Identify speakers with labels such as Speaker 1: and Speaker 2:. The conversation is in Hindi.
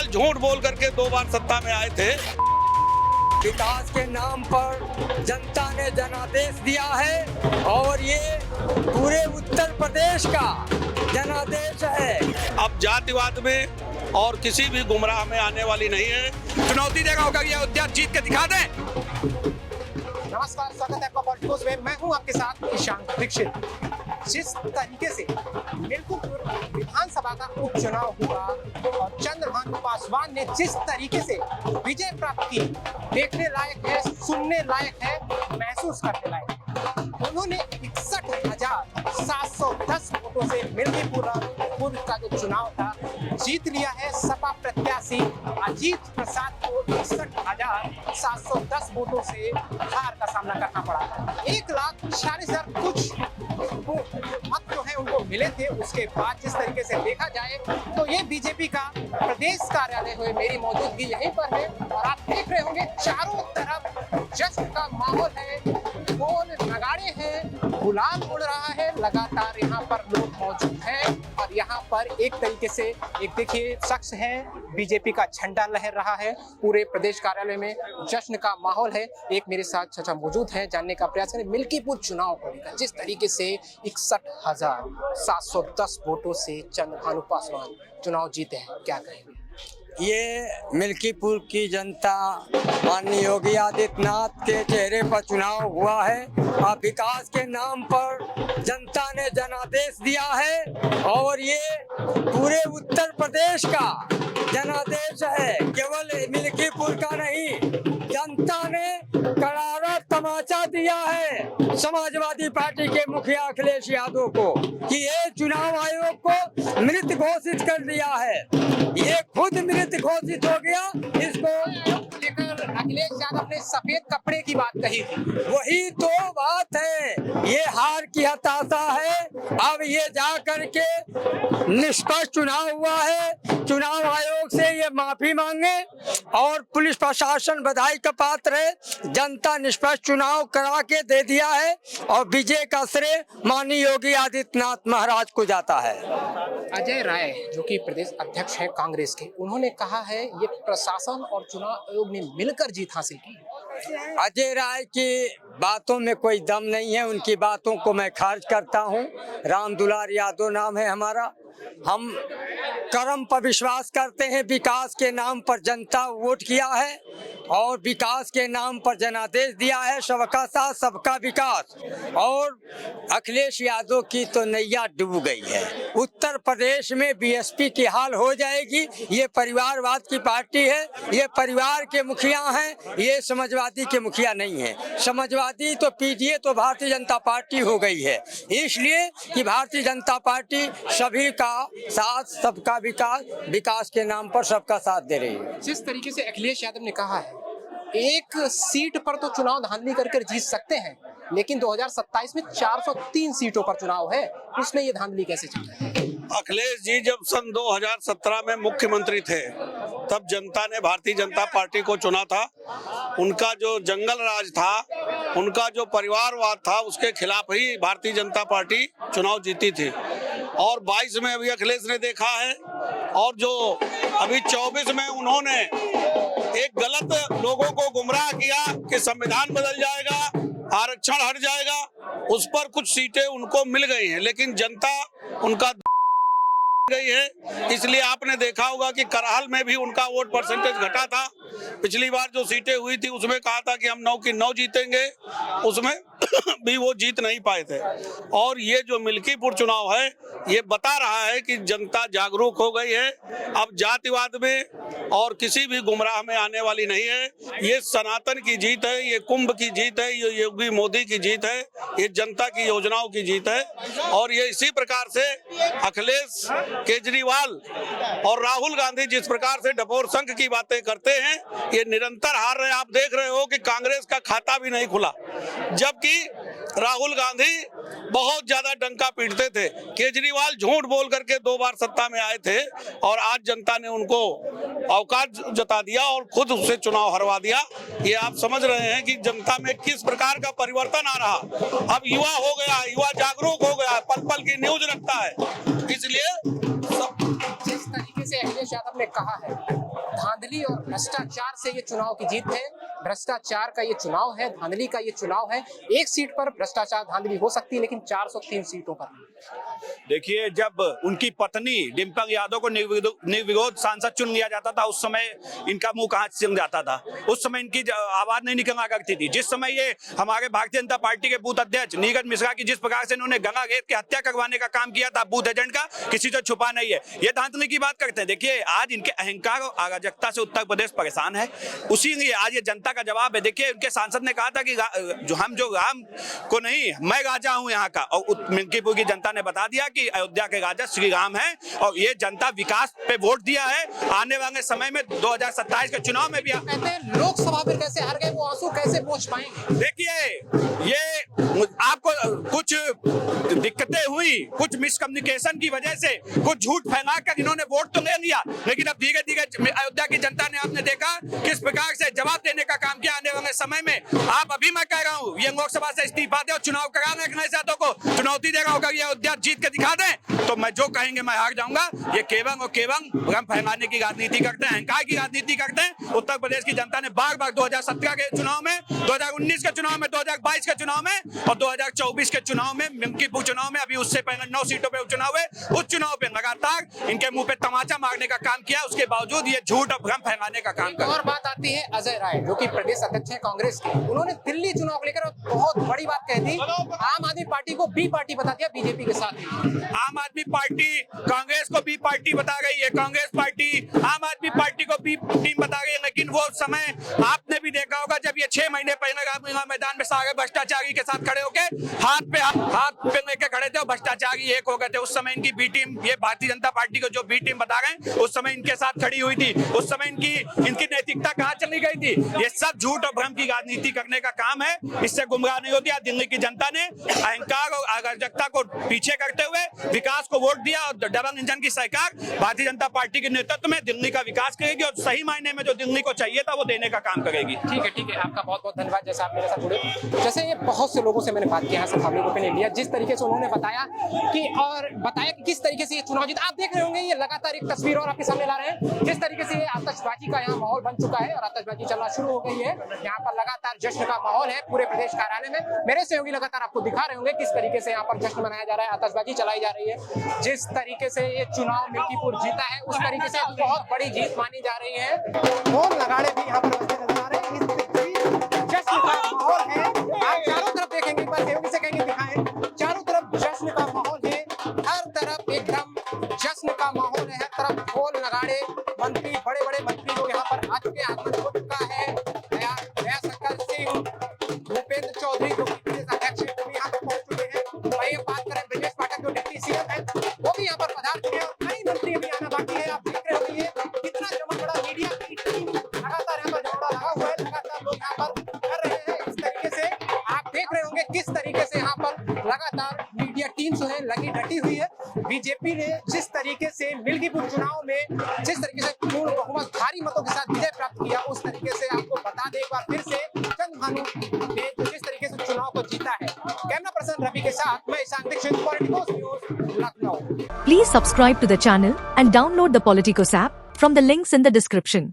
Speaker 1: केजरीवाल झूठ बोल करके 2 बार सत्ता में आए थे।
Speaker 2: विकास के नाम पर जनता ने जनादेश दिया है और ये पूरे उत्तर प्रदेश का जनादेश है।
Speaker 1: अब जातिवाद में और किसी भी गुमराह में आने वाली नहीं है।
Speaker 3: चुनौती देगा होगा कि अयोध्या जीत के दिखा दें।
Speaker 4: नमस्कार, स्वागत है आपका पॉलिटिक्स में। मैं हूं आपके साथ ईशान दीक्षित। जिस तरीके से मिल्कीपुर विधानसभा का उपचुनाव हुआ और चंद्रभानु पासवान ने जिस तरीके से विजय प्राप्त की, देखने लायक है, सुनने लायक है, महसूस करने लायक है। उन्होंने 61,710 वोटों से मिल्कीपुर का जो चुनाव था जीत लिया है। सपा प्रत्याशी अजीत प्रसाद को 61,710 वोटों से हार का सामना करना पड़ा। 1,46,000 कुछ मत जो है उनको मिले थे। उसके बाद जिस तरीके से देखा जाए तो ये बीजेपी का प्रदेश कार्यालय हुए, मेरी मौजूदगी यहीं पर है और आप देख रहे होंगे चारों तरफ जश्न का माहौल है, ढोल नगाड़े हैं, गुलाल उड़ रहा है, लगातार यहाँ पर लोग मौजूद हैं और यहाँ पर एक तरीके से एक देखिए शख्स है, बीजेपी का झंडा लहर रहा है। पूरे प्रदेश कार्यालय में जश्न का माहौल है। एक मेरे साथ चाचा मौजूद है, जानने का प्रयास करें मिल्कीपुर चुनाव को लेकर। जिस तरीके से 61,710 वोटों से चंद्रभानु पासवान चुनाव जीते हैं, क्या कहेंगे?
Speaker 2: ये मिल्कीपुर की जनता माननीय योगी आदित्यनाथ के चेहरे पर चुनाव हुआ है। अब विकास के नाम पर जनता ने जनादेश दिया है और ये पूरे उत्तर प्रदेश का जनादेश है। केवल मिल्कीपुर का नहीं, जनता ने करारा तमाचा दिया है समाजवादी पार्टी के मुखिया अखिलेश यादव को कि ये चुनाव आयोग को मृत घोषित कर दिया है। ये खुद मृत घोषित हो गया। इसको
Speaker 4: लेकर अखिलेश यादव ने सफेद कपड़े की बात कही थी।
Speaker 2: वही तो बात है, ये हार की हताशा है। अब ये जा करके निष्पक्ष चुनाव हुआ है, चुनाव आयोग से ये माफी मांगे और पुलिस प्रशासन बधाई का पात्र है। जनता निष्पक्ष चुनाव करा के दे दिया है और विजय का श्रेय माननीय योगी आदित्यनाथ महाराज को जाता है।
Speaker 4: अजय राय जो कि प्रदेश अध्यक्ष है कांग्रेस के, उन्होंने कहा है ये प्रशासन और चुनाव आयोग ने मिलकर जीत हासिल की।
Speaker 2: अजय राय की बातों में कोई दम नहीं है, उनकी बातों को मैं खारिज करता हूं। राम दुलार यादव नाम है हमारा। हम कर्म पर विश्वास करते हैं। विकास के नाम पर जनता वोट किया है और विकास के नाम पर जनादेश दिया है, सबका साथ सबका विकास। और अखिलेश यादव की तो नैया डूब गई है। उत्तर प्रदेश में बीएसपी की हाल हो जाएगी। ये परिवारवाद की पार्टी है, ये परिवार के मुखिया हैं, ये समाजवादी के मुखिया नहीं है। समाजवादी तो पीजीए तो भारतीय जनता पार्टी हो गई है, इसलिए कि भारतीय जनता पार्टी सभी का साथ सबका विकास, विकास के नाम पर सबका साथ दे रही है।
Speaker 4: जिस तरीके से अखिलेश यादव ने कहा है एक सीट पर तो चुनाव धांधली करके जीत सकते हैं, लेकिन 2027 में 403 सीटों पर चुनाव है, उसमें ये धांधली कैसे चल?
Speaker 1: अखिलेश जी जब सन 2017 में मुख्यमंत्री थे तब जनता ने भारतीय जनता पार्टी को चुना था। उनका जो जंगल राज था, उनका जो परिवारवाद था, उसके खिलाफ ही भारतीय जनता पार्टी चुनाव जीती थी। और 22 में अभी अखिलेश ने देखा है और जो अभी 24 में उन्होंने एक गलत लोगों को गुमराह किया कि संविधान बदल जाएगा, आरक्षण हट जाएगा, उस पर कुछ सीटें उनको मिल गई हैं, लेकिन जनता उनका गई है। इसलिए आपने देखा होगा कि करहाल में भी उनका वोट परसेंटेज घटा था। पिछली बार जो सीटें हुई थी उसमें कहा था कि हम 9 की 9 जीतेंगे, उसमें भी वो जीत नहीं पाए थे। और ये जो मिल्कीपुर चुनाव है ये बता रहा है कि जनता जागरूक हो गई है। अब जातिवाद में और किसी भी गुमराह में आने वाली नहीं है। ये सनातन की जीत है, ये कुंभ की जीत है, ये योगी मोदी की जीत है, ये जनता की योजनाओं की जीत है। और ये इसी प्रकार से अखिलेश, केजरीवाल और राहुल गांधी जिस प्रकार से डपोर संघ की बातें करते हैं, ये निरंतर हार रहे हैं। आप देख रहे हो कि कांग्रेस का खाता भी नहीं खुला, जबकि राहुल गांधी बहुत ज्यादा डंका पीटते थे। केजरीवाल झूठ बोल करके 2 बार सत्ता में आए थे और आज जनता ने उनको औकात जता दिया और खुद उससे चुनाव हरवा दिया। ये आप समझ रहे हैं कि जनता में किस प्रकार का परिवर्तन आ रहा। अब युवा हो गया, युवा जागरूक हो गया, पल पल की न्यूज रखता है। इसलिए
Speaker 4: जिस तरीके से अखिलेश यादव ने कहा है धांधली और भ्रष्टाचार से ये चुनाव की जीत है। भ्रष्टाचार का ये चुनाव है, धांधली का ये चुनाव है। एक सीट पर भ्रष्टाचार धांधली हो सकती है, लेकिन 403 सीटों पर
Speaker 3: देखिए, जब उनकी पत्नी डिम्पल यादव को निर्विरोध सांसद चुन लिया जाता था, उस समय इनका मुंह कहां से जाता था, उस समय इनकी आवाज नहीं निकला करती थी। जिस समय ये हमारे भारतीय जनता पार्टी के बूथ अध्यक्ष नीरज मिश्रा की जिस प्रकार से इन्होंने गला रेत के हत्या करवाने का काम किया था बूथ एजेंट का, किसी से छुपा नहीं है। ये धांधली की बात करते हैं। देखिए, आज इनके अहंकार और अराजकता से उत्तर प्रदेश परेशान है, उसी लिए आज ये जनता का जवाब है। देखिए, उनके सांसद ने कहा था कि जो राम को नहीं, मैं राजा हूं यहाँ का, और मिल्कीपुर की जनता ने बता दिया कि अयोध्या के राजा श्री राम है, और ये जनता विकास पे वोट दिया है। आने वाले समय में 2027 के चुनाव में भी
Speaker 4: कहते हैं लोकसभा में कैसे हार गए, वो आंसू कैसे पोंछ पाएंगे।
Speaker 3: देखिए, ये आपको कुछ दिक्कतें हुई, कुछ मिसकम्युनिकेशन की वजह से, कुछ झूठ फैलाकर इन्होंने वोट तो ले लिया, लेकिन अब धीरे धीरे अयोध्या की जनता ने, आपने देखा किस प्रकार से जवाब देने का काम किया। आने वाले समय में आप, अभी मैं कह रहा हूँ, ये लोकसभा से इस्तीफा दे और चुनाव कराने रखने चाहतों को चुनौती दे रहा होगा, ये अयोध्या जीत के दिखा दें, तो मैं जो कहेंगे मैं हार जाऊंगा। ये केवल और केवल भ्रम फैलाने की राजनीति करते हैं, अहंकार की राजनीति करते हैं। उत्तर प्रदेश की जनता ने बार बार 2017 के चुनाव में, 2019 के चुनाव में, 2022 के चुनाव में और 2024 के चुनाव में, मिल्कीपुर चुनाव में, अभी उससे पहले 9 सीटों पे उपचुनाव है, उस चुनाव पे लगातार इनके मुंह पे तमाचा मारने का काम किया। उसके बावजूद ये झूठ और भ्रम फैलाने का काम कर।
Speaker 4: और बात आती है अजय राय, जो कि प्रदेश अध्यक्ष है कांग्रेस के। उन्होंने दिल्ली चुनाव को लेकर बहुत बड़ी बात कह दी, आम आदमी पार्टी को बी पार्टी बता दिया बीजेपी के साथ।
Speaker 3: आम आदमी पार्टी कांग्रेस को बी पार्टी बता रही है, कांग्रेस पार्टी आम आदमी पार्टी को बी टीम बता रही है। लेकिन वो समय आपने भी देखा होगा जब ये 6 महीने पहले रामलीला मैदान में सारे भ्रष्टाचारी के साथ खड़े होकर हाथ पे लेके खड़े थे और भ्रष्टाचारी एक हो गए थे। उस समय इनकी बी टीम, ये भारतीय जनता पार्टी को जो बी टीम बता रहे हैं, उस समय इनके साथ खड़ी हुई थी। उस समय इनकी नैतिकता कहाँ चली गई थी। ये सब झूठ और भ्रम की राजनीति करने का काम है, इससे गुमराह नहीं होती। दिल्ली की जनता ने अहंकार और अराजकता को पीछे करते हुए विकास को वोट दिया, और डबल इंजन की सरकार भारतीय जनता पार्टी के नेतृत्व में दिल्ली का विकास करेगी और सही मायने में जो दिल्ली को चाहिए था वो देने का काम करेगी।
Speaker 4: ठीक है, आपका बहुत बहुत धन्यवाद। जैसे आप मेरे साथ जुड़े, जैसे ये बहुत से लोगों से मैंने बात किया, सब पब्लिक ओपिनियन लिया, जिस तरीके से उन्होंने बताया कि किस तरीके से ये चुनाव जीत। आप देख रहे होंगे, ये लगातार एक तस्वीर और आपके सामने ला रहे हैं, जिस तरीके से ये आतिशबाजी का यहाँ माहौल बन चुका है और आतिशबाजी चलना शुरू हो गई है। यहाँ पर लगातार जश्न का माहौल है पूरे प्रदेश कार्यालय में। मेरे सहयोगी लगातार आपको दिखा रहे होंगे किस तरीके से यहाँ पर जश्न मनाया जा रहा है, आतिशबाजी चलाई जा रही है। जिस तरीके से ये चुनाव मिल्कीपुर जीता है, उस तरीके से बहुत बड़ी जीत मानी जा रही है। ढोल नगाड़े भी यहाँ पर नजर आ रहे हैं। जश्न का माहौल है, आप चारों तरफ देखेंगे, एक बार सहयोगी से कहेंगे दिखाएं, चारों तरफ जश्न का माहौल है, हर तरफ एकदम जश्न का माहौल है, हर तरफ ढोल नगाड़े, मंत्री, बड़े बड़े मंत्री लोग यहाँ पर आ चुके हैं, आगमन हो चुका है। दया शंकर सिंह, भूपेंद्र चौधरी जो प्रदेश अध्यक्ष है, वो भी यहाँ पर पहुंच चुके हैं। वही बात करें ब्रजेश पाठक जो डिप्टी सीएम है, वो भी यहाँ पर पधार चुके हैं, और कई मंत्री अभी आना बाकी है। आप देख रहे होंगे कितना जमा बड़ा मीडिया की टीम लगातार यहाँ पर जमा लगा हुआ है, लगातार लोग यहाँ पर कर रहे हैं। इस तरीके से आप देख रहे होंगे किस तरीके से यहाँ पर लगातार मीडिया टीम जो है लगी डटी हुई है। बीजेपी ने जिस तरीके से मिल्कीपुर चुनाव में जिस तरीके से पूर्ण बहुमत भारी मतों के साथ विजय प्राप्त किया, उस तरीके से आपको बता दें एक बार फिर से, चंद भानु ने जिस तरीके से चुनाव को जीता है। कैमरा पर्सन रवि के साथ मैं Ishan Dixit, Politicos news, Lucknow.
Speaker 5: Please subscribe to the channel and download the Politicos app from the links in the description.